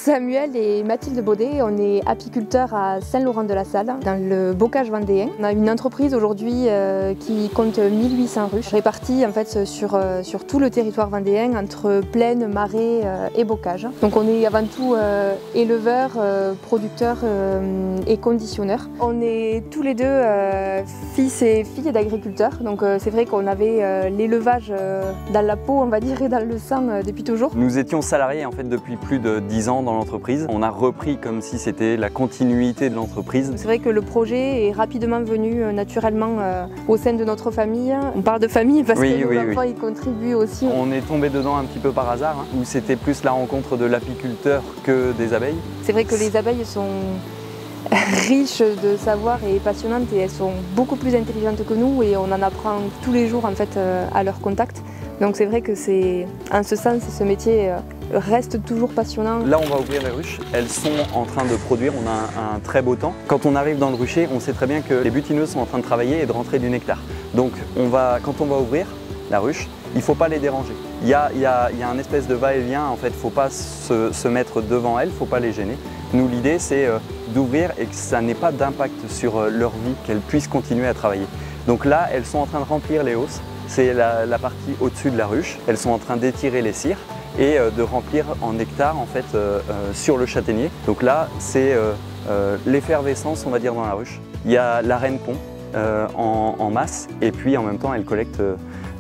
Samuel et Mathilde Baudet, on est apiculteurs à Saint-Laurent-de-la-Salle, dans le bocage vendéen. On a une entreprise aujourd'hui qui compte 1800 ruches, réparties en fait sur tout le territoire vendéen, entre plaine, marais et bocage. Donc on est avant tout éleveurs, producteurs et conditionneurs. On est tous les deux fils et filles d'agriculteurs, donc c'est vrai qu'on avait l'élevage dans la peau, on va dire, et dans le sang depuis toujours. Nous étions salariés en fait depuis plus de 10 ans dans l'entreprise. On a repris comme si c'était la continuité de l'entreprise. C'est vrai que le projet est rapidement venu naturellement au sein de notre famille. On parle de famille parce que nos enfants y contribuent aussi. On est tombé dedans un petit peu par hasard, où c'était plus la rencontre de l'apiculteur que des abeilles. C'est vrai que les abeilles sont riches de savoir et passionnantes, et elles sont beaucoup plus intelligentes que nous, et on en apprend tous les jours en fait à leur contact. Donc c'est vrai que en ce sens, ce métier reste toujours passionnant. Là on va ouvrir les ruches, elles sont en train de produire, on a un très beau temps. Quand on arrive dans le rucher, on sait très bien que les butineuses sont en train de travailler et de rentrer du nectar. Donc quand on va ouvrir la ruche, il ne faut pas les déranger. Il y a un espèce de va-et-vient, en fait, il ne faut pas se mettre devant elles, il ne faut pas les gêner. Nous, l'idée c'est d'ouvrir et que ça n'ait pas d'impact sur leur vie, qu'elles puissent continuer à travailler. Donc là, elles sont en train de remplir les hausses, c'est la partie au-dessus de la ruche. Elles sont en train d'étirer les cires et de remplir en nectar en fait, sur le châtaignier. Donc là, c'est l'effervescence, on va dire, dans la ruche. Il y a la reine pond en masse, et puis en même temps, elle collecte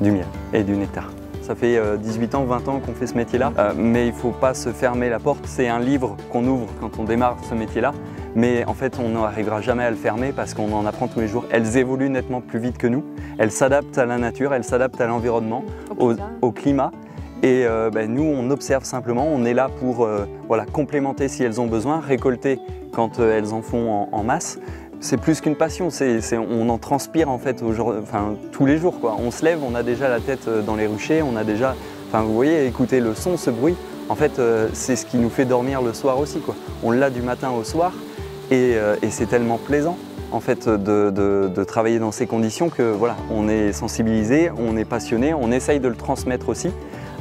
du miel et du nectar. Ça fait 18 ans, 20 ans qu'on fait ce métier-là, mais il ne faut pas se fermer la porte. C'est un livre qu'on ouvre quand on démarre ce métier-là, mais en fait on n'arrivera jamais à le fermer parce qu'on en apprend tous les jours. Elles évoluent nettement plus vite que nous, elles s'adaptent à la nature, elles s'adaptent à l'environnement, au climat. Et nous on observe simplement, on est là pour complémenter si elles ont besoin, récolter quand elles en font en masse. C'est plus qu'une passion, on en transpire en fait tous les jours, quoi. On se lève, on a déjà la tête dans les ruchers, on a déjà, vous voyez, écoutez le son, ce bruit, en fait c'est ce qui nous fait dormir le soir aussi, quoi. On l'a du matin au soir, et c'est tellement plaisant en fait de travailler dans ces conditions que voilà, on est sensibilisé, on est passionné, on essaye de le transmettre aussi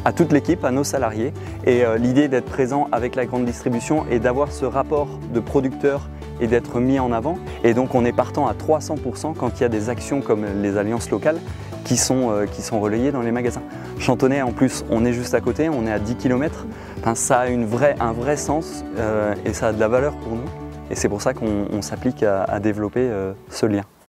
à toute l'équipe, à nos salariés, et l'idée d'être présent avec la grande distribution et d'avoir ce rapport de producteur et d'être mis en avant. Et donc on est partant à 300% quand il y a des actions comme les alliances locales qui sont relayées dans les magasins. Chantonnay, en plus, on est juste à côté, on est à 10 km. Ça a un vrai sens et ça a de la valeur pour nous. Et c'est pour ça qu'on s'applique à développer ce lien.